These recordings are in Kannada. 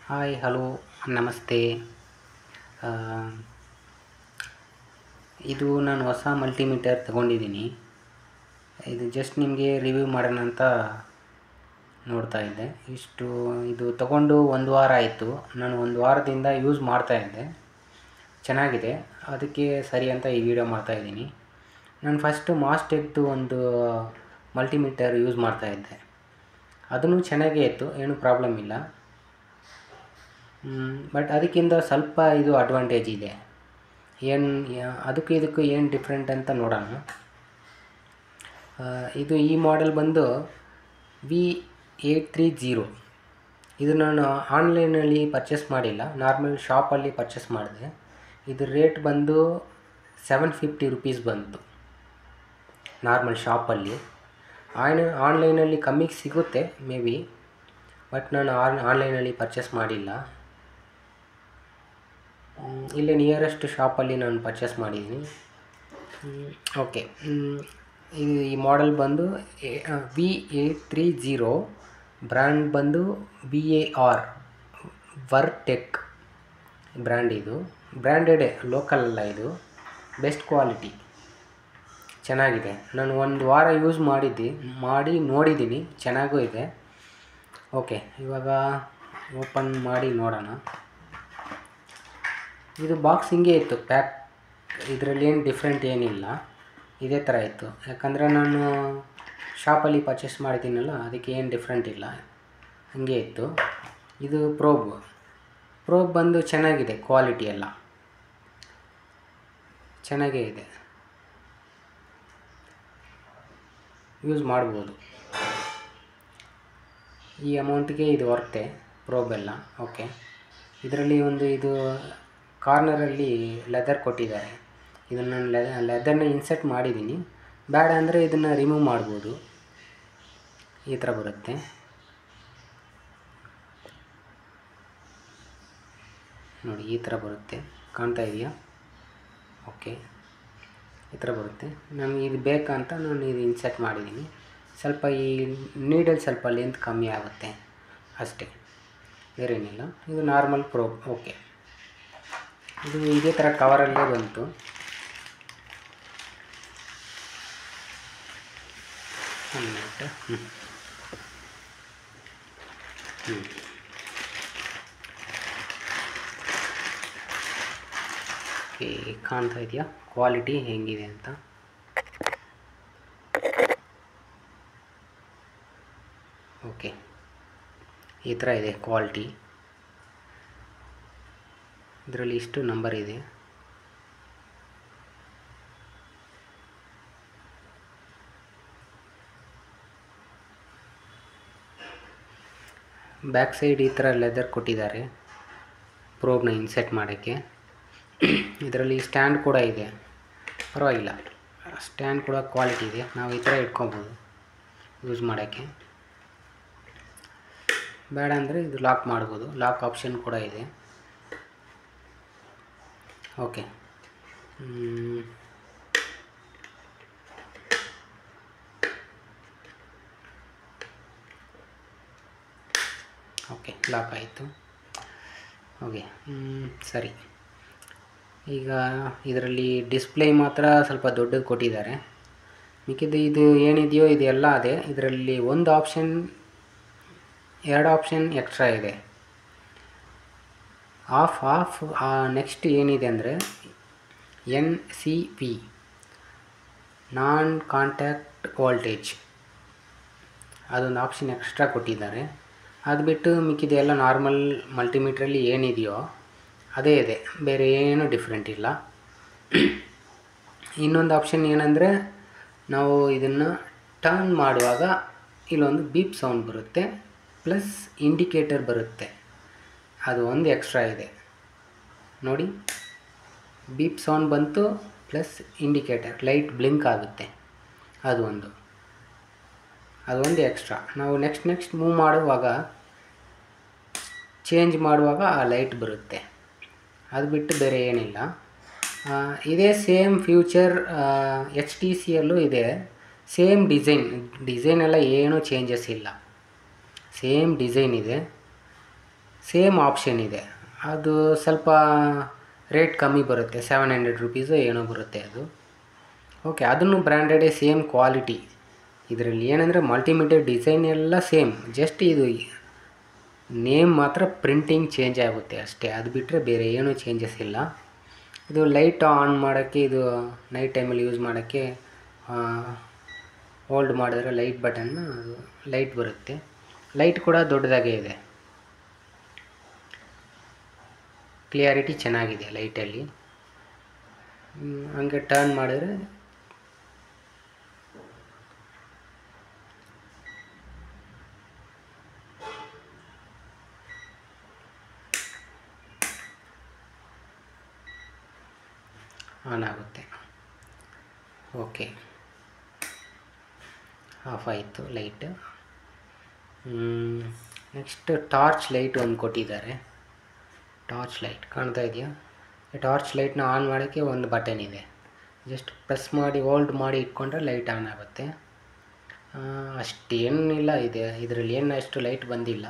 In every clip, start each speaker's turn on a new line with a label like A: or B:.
A: ಹಾಯ್ ಹಲೋ ನಮಸ್ತೆ. ಆ, ಇದು ನಾನು ಹೊಸ ಮಲ್ಟಿಮೀಟರ್ ತಗೊಂಡಿದ್ದೀನಿ. ಇದು ಜಸ್ಟ್ ನಿಮಗೆ ರಿವ್ಯೂ ಮಾಡೋಣ ಅಂತ ನೋಡ್ತಾ ಇದ್ದೆ. ಇದು ತಗೊಂಡು ಒಂದು ವಾರ ಆಯಿತು. ನಾನು ಒಂದು ವಾರದಿಂದ ಯೂಸ್ ಮಾಡ್ತಾಯಿದ್ದೆ, ಚೆನ್ನಾಗಿದೆ. ಅದಕ್ಕೆ ಸರಿ ಅಂತ ಈ ವಿಡಿಯೋ ಮಾಡ್ತಾಯಿದ್ದೀನಿ. ನಾನು ಫಸ್ಟು ಮಾಸ್ಟೆಕ್ದು ಒಂದು ಮಲ್ಟಿಮೀಟರ್ ಯೂಸ್ ಮಾಡ್ತಾಯಿದ್ದೆ. ಅದನ್ನು ಚೆನ್ನಾಗೇ ಇತ್ತು, ಏನೂ ಪ್ರಾಬ್ಲಮ್ ಇಲ್ಲ. ಬಟ್ ಅದಕ್ಕಿಂತ ಸ್ವಲ್ಪ ಇದು ಅಡ್ವಾಂಟೇಜ್ ಇದೆ. ಅದಕ್ಕೂ ಇದಕ್ಕೂ ಏನು ಡಿಫ್ರೆಂಟ್ ಅಂತ ನೋಡೋಣ. ಈ ಮಾಡೆಲ್ ಬಂದು V830. ಇದು ನಾನು ಆನ್ಲೈನಲ್ಲಿ ಪರ್ಚೇಸ್ ಮಾಡಿಲ್ಲ, ನಾರ್ಮಲ್ ಶಾಪಲ್ಲಿ ಪರ್ಚೇಸ್ ಮಾಡಿದೆ. ಇದು ರೇಟ್ ಬಂದು 750 ರುಪೀಸ್ ಬಂತು ನಾರ್ಮಲ್ ಶಾಪಲ್ಲಿ. ಆನ್ಲೈನಲ್ಲಿ ಕಮ್ಮಿಗೆ ಸಿಗುತ್ತೆ ಮೇ ಬಿ, ಬಟ್ ನಾನು ಆನ್ಲೈನಲ್ಲಿ ಪರ್ಚೇಸ್ ಮಾಡಿಲ್ಲ. ಇಲ್ಲೇ ನಿಯರೆಸ್ಟ್ ಶಾಪಲ್ಲಿ ನಾನು ಪರ್ಚೇಸ್ ಮಾಡಿದ್ದೀನಿ. ಓಕೆ, ಈ ಮಾಡೆಲ್ ಬಂದು V830. ಬ್ರ್ಯಾಂಡ್ ಬಂದು VAR ವರ್ಟೆಕ್ ಬ್ರ್ಯಾಂಡ್. ಇದು ಬ್ರ್ಯಾಂಡೆಡೇ, ಲೋಕಲ್ ಅಲ್ಲ. ಇದು ಬೆಸ್ಟ್ ಕ್ವಾಲಿಟಿ, ಚೆನ್ನಾಗಿದೆ. ನಾನು ಒಂದು ವಾರ ಯೂಸ್ ಮಾಡಿ ನೋಡಿದ್ದೀನಿ, ಚೆನ್ನಾಗೂ ಇದೆ. ಓಕೆ, ಇವಾಗ ಓಪನ್ ಮಾಡಿ ನೋಡೋಣ. ಇದು ಬಾಕ್ಸ್ ಹಿಂಗೆ ಇತ್ತು ಪ್ಯಾಕ್, ಇದರಲ್ಲಿ ಏನು ಡಿಫ್ರೆಂಟ್ ಏನಿಲ್ಲ, ಇದೇ ಥರ ಇತ್ತು. ಯಾಕಂದರೆ ನಾನು ಶಾಪಲ್ಲಿ ಪರ್ಚೇಸ್ ಮಾಡಿದ್ದೀನಲ್ಲ, ಅದಕ್ಕೆ ಏನು ಡಿಫ್ರೆಂಟ್ ಇಲ್ಲ, ಹಾಗೆ ಇತ್ತು. ಇದು ಪ್ರೋಬ್ ಬಂದು ಚೆನ್ನಾಗಿದೆ, ಕ್ವಾಲಿಟಿ ಎಲ್ಲ ಚೆನ್ನಾಗೇ ಇದೆ, ಯೂಸ್ ಮಾಡ್ಬೋದು. ಈ ಅಮೌಂಟಿಗೆ ಇದು ವರ್ತೆ, ಪ್ರೋಬ್ ಎಲ್ಲ. ಓಕೆ, ಇದರಲ್ಲಿ ಇದು ಕಾರ್ನರಲ್ಲಿ ಲೆದರ್ ಕೊಟ್ಟಿದ್ದಾರೆ. ಇದನ್ನು ಲೆದರ್ನ ಇನ್ಸರ್ಟ್ ಮಾಡಿದ್ದೀನಿ. ಬೇಡ ಅಂದರೆ ಇದನ್ನು ರಿಮೂವ್ ಮಾಡ್ಬೋದು. ಈ ಥರ ಬರುತ್ತೆ. ನೋಡಿ, ಈ ಥರ ಬರುತ್ತೆ, ಕಾಣ್ತಾ ಇದೆಯಾ? ಓಕೆ, ಈ ಥರ ಬರುತ್ತೆ. ನನಗೆ ಇದು ಬೇಕಂತ ನಾನು ಇದು ಇನ್ಸರ್ಟ್ ಮಾಡಿದ್ದೀನಿ. ಸ್ವಲ್ಪ ಈ ನೀಡಲ್ ಸ್ವಲ್ಪ ಲೆಂತ್ ಕಮ್ಮಿ ಆಗುತ್ತೆ ಅಷ್ಟೇ, ಬೇರೇನಿಲ್ಲ. ಇದು ನಾರ್ಮಲ್ ಪ್ರೋಬ್. ಓಕೆ, ಇದು ಇದೇ ಥರ ಕವರಲ್ಲೇ ಬಂತು. ಒಂದು ಮಿನಿಟ್. ಓಕೆ, ಕಾಣ್ತಾ ಇದೆಯಾ ಕ್ವಾಲಿಟಿ ಹೆಂಗಿದೆ ಅಂತ? ಓಕೆ, ಈ ಥರ ಇದೆ ಕ್ವಾಲಿಟಿ. ಇದರಲ್ಲಿ ಇಷ್ಟು ನಂಬರ್ ಇದೆ. ಬ್ಯಾಕ್ ಸೈಡ್ ಈ ಥರ ಲೆದರ್ ಕೊಟ್ಟಿದ್ದಾರೆ ಪ್ರೋಬ್ನ ಇನ್ಸರ್ಟ್ ಮಾಡೋಕ್ಕೆ. ಇದರಲ್ಲಿ ಸ್ಟ್ಯಾಂಡ್ ಕೂಡ ಇದೆ, ಪರವಾಗಿಲ್ಲ. ಸ್ಟ್ಯಾಂಡ್ ಕೂಡ ಕ್ವಾಲಿಟಿ ಇದೆ, ನಾವು ಈ ಥರ ಇಟ್ಕೊಬೋದು ಯೂಸ್ ಮಾಡೋಕ್ಕೆ. ಬೇಡ ಅಂದರೆ ಇದು ಲಾಕ್ ಮಾಡ್ಬೋದು, ಲಾಕ್ ಆಪ್ಷನ್ ಕೂಡ ಇದೆ. ಓಕೆ, ಓಕೆ, ಲಾಕ್ ಆಯಿತು. ಓಕೆ, ಸರಿ. ಈಗ ಇದರಲ್ಲಿ ಡಿಸ್ಪ್ಲೇ ಮಾತ್ರ ಸ್ವಲ್ಪ ದೊಡ್ಡದು ಕೊಟ್ಟಿದ್ದಾರೆ. ಮಿಕ್ಕಿದ್ದು ಇದು ಏನಿದೆಯೋ ಇದೆಲ್ಲ ಅದೇ. ಇದರಲ್ಲಿ ಎರಡು ಆಪ್ಷನ್ ಎಕ್ಸ್ಟ್ರಾ ಇದೆ. ಆಫ್ ನೆಕ್ಸ್ಟ್ ಏನಿದೆ ಅಂದರೆ NCV, ನಾನ್ ಕಾಂಟ್ಯಾಕ್ಟ್ ವೋಲ್ಟೇಜ್, ಅದೊಂದು ಆಪ್ಷನ್ ಎಕ್ಸ್ಟ್ರಾ ಕೊಟ್ಟಿದ್ದಾರೆ. ಅದು ಬಿಟ್ಟು ಮಿಕ್ಕಿದೆಲ್ಲ ನಾರ್ಮಲ್ ಮಲ್ಟಿಮೀಟ್ರಲ್ಲಿ ಏನಿದೆಯೋ ಅದೇ ಇದೆ, ಬೇರೆ ಏನೂ ಡಿಫ್ರೆಂಟ್ ಇಲ್ಲ. ಇನ್ನೊಂದು ಆಪ್ಷನ್ ಏನಂದರೆ, ನಾವು ಇದನ್ನು ಟರ್ನ್ ಮಾಡುವಾಗ ಇಲ್ಲೊಂದು ಬೀಪ್ ಸೌಂಡ್ ಬರುತ್ತೆ, ಪ್ಲಸ್ ಇಂಡಿಕೇಟರ್ ಬರುತ್ತೆ. ಅದು ಒಂದು ಎಕ್ಸ್ಟ್ರಾ ಇದೆ ನೋಡಿ, ಬೀಪ್ ಸೌಂಡ್ ಬಂತು, ಪ್ಲಸ್ ಇಂಡಿಕೇಟರ್ ಲೈಟ್ ಬ್ಲಿಂಕ್ ಆಗುತ್ತೆ. ಅದೊಂದು ಎಕ್ಸ್ಟ್ರಾ. ನಾವು ನೆಕ್ಸ್ಟ್ ಮೂವ್ ಮಾಡುವಾಗ, ಚೇಂಜ್ ಮಾಡುವಾಗ ಆ ಲೈಟ್ ಬರುತ್ತೆ. ಅದು ಬಿಟ್ಟು ಬೇರೆ ಏನಿಲ್ಲ. ಇದೇ ಸೇಮ್ ಫ್ಯೂಚರ್ HTCಯಲ್ಲೂ ಇದೆ. ಸೇಮ್ ಡಿಸೈನ್ ಎಲ್ಲ ಏನೂ ಚೇಂಜಸ್ ಇಲ್ಲ, ಸೇಮ್ ಡಿಸೈನ್ ಇದೆ, ಸೇಮ್ ಆಪ್ಷನ್ ಇದೆ. ಅದು ಸ್ವಲ್ಪ ರೇಟ್ ಕಮ್ಮಿ ಬರುತ್ತೆ, 700 ರುಪೀಸು ಏನೋ ಬರುತ್ತೆ ಅದು. ಓಕೆ, ಅದನ್ನು ಬ್ರ್ಯಾಂಡೆಡೇ, ಸೇಮ್ ಕ್ವಾಲಿಟಿ. ಇದರಲ್ಲಿ ಏನಂದರೆ ಮಲ್ಟಿಮೀಟರ್ ಡಿಸೈನ್ ಎಲ್ಲ ಸೇಮ್, ಜಸ್ಟ್ ಇದು ನೇಮ್ ಮಾತ್ರ ಪ್ರಿಂಟಿಂಗ್ ಚೇಂಜ್ ಆಗುತ್ತೆ ಅಷ್ಟೇ. ಅದು ಬಿಟ್ಟರೆ ಬೇರೆ ಏನೂ ಚೇಂಜಸ್ ಇಲ್ಲ. ಇದು ಲೈಟ್ ಆನ್ ಮಾಡೋಕ್ಕೆ, ಇದು ನೈಟ್ ಟೈಮಲ್ಲಿ ಯೂಸ್ ಮಾಡೋಕ್ಕೆ ಹೋಲ್ಡ್ ಮಾಡಿದ್ರೆ ಲೈಟ್ ಬಟನ್ನ ಲೈಟ್ ಬರುತ್ತೆ. ಲೈಟ್ ಕೂಡ ದೊಡ್ಡದಾಗೇ ಇದೆ, ಕ್ಲಿಯಾರಿಟಿ ಚೆನ್ನಾಗಿದೆ ಲೈಟಲ್ಲಿ. ಹಂಗೆ ಟರ್ನ್ ಮಾಡಿದ್ರೆ ಆನ್ ಆಗುತ್ತೆ. ಓಕೆ, ಆಫ್ ಆಯಿತು ಲೈಟ್. ನೆಕ್ಸ್ಟ್ ಟಾರ್ಚ್ ಲೈಟ್ ಒಂದು ಕೊಟ್ಟಿದ್ದಾರೆ. ಟಾರ್ಚ್ ಲೈಟ್ ಕಾಣ್ತಾ ಇದೆಯಾ? ಟಾರ್ಚ್ ಲೈಟ್ನ ಆನ್ ಮಾಡೋಕ್ಕೆ ಒಂದು ಬಟನ್ ಇದೆ, ಜಸ್ಟ್ ಪ್ರೆಸ್ ಮಾಡಿ ಹೋಲ್ಡ್ ಮಾಡಿ ಇಟ್ಕೊಂಡ್ರೆ ಲೈಟ್ ಆನ್ ಆಗುತ್ತೆ. ಅಷ್ಟೇನಿಲ್ಲ ಇದೆ ಇದರಲ್ಲಿ, ಏನು ಅಷ್ಟು ಲೈಟ್ ಬಂದಿಲ್ಲ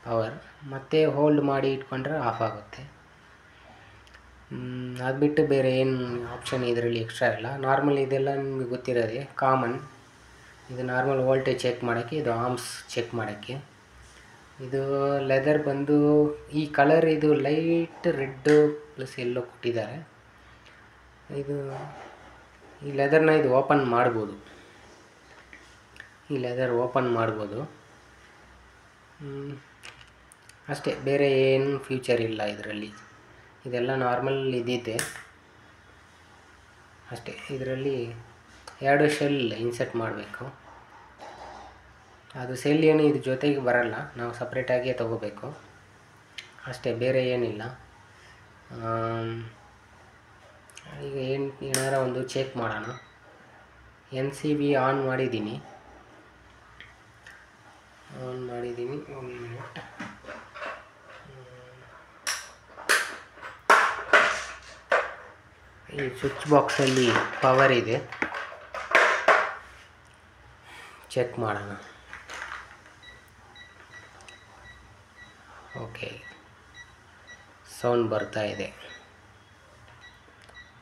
A: ಪವರ್. ಮತ್ತು ಹೋಲ್ಡ್ ಮಾಡಿ ಇಟ್ಕೊಂಡ್ರೆ ಆಫ್ ಆಗುತ್ತೆ. ಅದು ಬಿಟ್ಟು ಬೇರೆ ಏನು ಆಪ್ಷನ್ ಇದರಲ್ಲಿ ಎಕ್ಸ್ಟ್ರಾ ಇಲ್ಲ. ನಾರ್ಮಲ್ ಇದೆಲ್ಲ ನಿಮಗೆ ಗೊತ್ತಿರೋದೆ, ಕಾಮನ್. ಇದು ನಾರ್ಮಲ್ ವೋಲ್ಟೇಜ್ ಚೆಕ್ ಮಾಡೋಕ್ಕೆ, ಇದು ಆರ್ಮ್ಸ್ ಚೆಕ್ ಮಾಡೋಕ್ಕೆ. ಇದು ಲೆದರ್ ಬಂದು ಈ ಕಲರ್, ಇದು ಲೈಟ್ ರೆಡ್ ಪ್ಲಸ್ ಎಲ್ಲೋ ಕೊಟ್ಟಿದ್ದಾರೆ. ಇದು ಈ ಲೆದರ್ನ ಇದು ಓಪನ್ ಮಾಡ್ಬೋದು, ಈ ಲೆದರ್ ಓಪನ್ ಮಾಡ್ಬೋದು ಅಷ್ಟೇ. ಬೇರೆ ಏನು ಫ್ಯೂಚರ್ ಇಲ್ಲ ಇದರಲ್ಲಿ, ಇದೆಲ್ಲ ನಾರ್ಮಲ್ ಇದ್ದಿದ್ದೆ ಅಷ್ಟೇ. ಇದರಲ್ಲಿ 2 ಶೆಲ್ ಇನ್ಸರ್ಟ್ ಮಾಡಬೇಕು. ಅದು ಸೆಲ್ ಏನು ಇದ್ರ ಜೊತೆಗೆ ಬರಲ್ಲ, ನಾವು ಸಪ್ರೇಟಾಗಿಯೇ ತೊಗೋಬೇಕು ಅಷ್ಟೇ, ಬೇರೆ ಏನಿಲ್ಲ. ಈಗ ಏನಾರ ಒಂದು ಚೆಕ್ ಮಾಡೋಣ. NCV ಆನ್ ಮಾಡಿದ್ದೀನಿ, 1 ಮಿನಿಟ್. ಈ ಸ್ವಿಚ್ ಬಾಕ್ಸಲ್ಲಿ ಪವರ್ ಇದೆ, ಚೆಕ್ ಮಾಡೋಣ. ಓಕೆ, ಸೌಂಡ್ ಬರ್ತಾ ಇದೆ.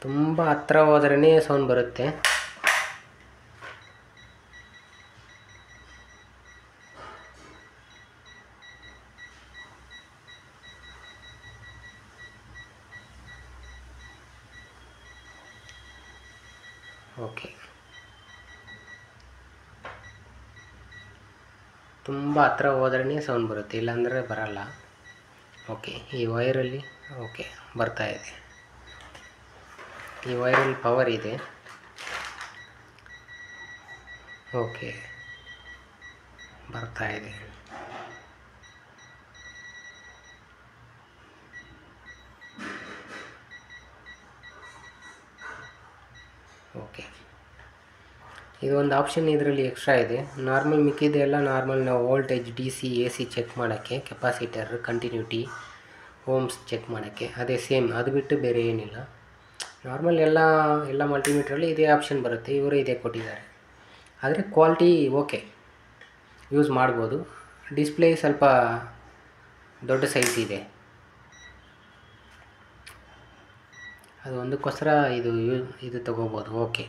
A: ತುಂಬ ಹತ್ರ ಹೋದ್ರೇ ಸೌಂಡ್ ಬರುತ್ತೆ. ಓಕೆ, ತುಂಬ ಹತ್ರ ಹೋದ್ರೇ ಸೌಂಡ್ ಬರುತ್ತೆ, ಇಲ್ಲಾಂದರೆ ಬರಲ್ಲ. ಓಕೆ, ಈ ವೈರಲ್ಲಿ ಓಕೆ ಬರ್ತಾ ಇದೆ. ಈ ವೈರಲ್ಲಿ ಪವರ್ ಇದೆ. ಓಕೆ, ಬರ್ತಾ ಇದೆ. ಓಕೆ, ಇದೊಂದು ಆಪ್ಷನ್ ಇದರಲ್ಲಿ ಎಕ್ಸ್ಟ್ರಾ ಇದೆ. ನಾರ್ಮಲ್ ಮಿಕ್ಕಿದೆಲ್ಲ ನಾರ್ಮಲ್ ನಾವು ವೋಲ್ಟೇಜ್ DC AC ಚೆಕ್ ಮಾಡೋಕ್ಕೆ, ಕೆಪಾಸಿಟರ್ ಕಂಟಿನ್ಯೂಟಿ, ಓಮ್ಸ್ ಚೆಕ್ ಮಾಡೋಕ್ಕೆ, ಅದೇ ಸೇಮ್. ಅದು ಬಿಟ್ಟು ಬೇರೆ ಏನಿಲ್ಲ. ನಾರ್ಮಲ್ ಎಲ್ಲ ಮಲ್ಟಿಮೀಟ್ರಲ್ಲಿ ಇದೇ ಆಪ್ಷನ್ ಬರುತ್ತೆ, ಇವರು ಇದೇ ಕೊಟ್ಟಿದ್ದಾರೆ. ಆದರೆ ಕ್ವಾಲಿಟಿ ಓಕೆ, ಯೂಸ್ ಮಾಡ್ಬೋದು. ಡಿಸ್ಪ್ಲೇ ಸ್ವಲ್ಪ ದೊಡ್ಡ ಸೈಜ್ ಇದೆ, ಅದು ಒಂದಕ್ಕೋಸ್ಕರ ಇದು ತಗೋಬೋದು. Okay,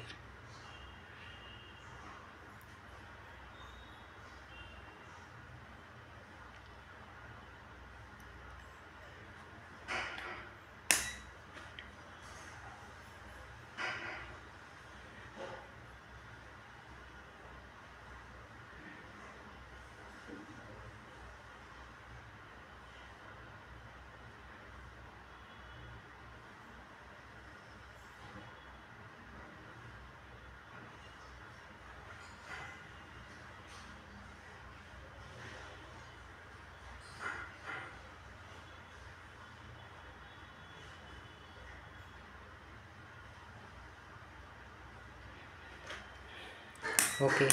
A: okay,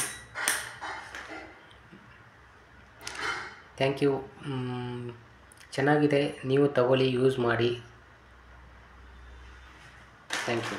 A: thank you. ಚೆನ್ನಾಗಿದೆ, ನೀವು ತಗೊಳ್ಳಿ, ಯೂಸ್ ಮಾಡಿ. Thank you.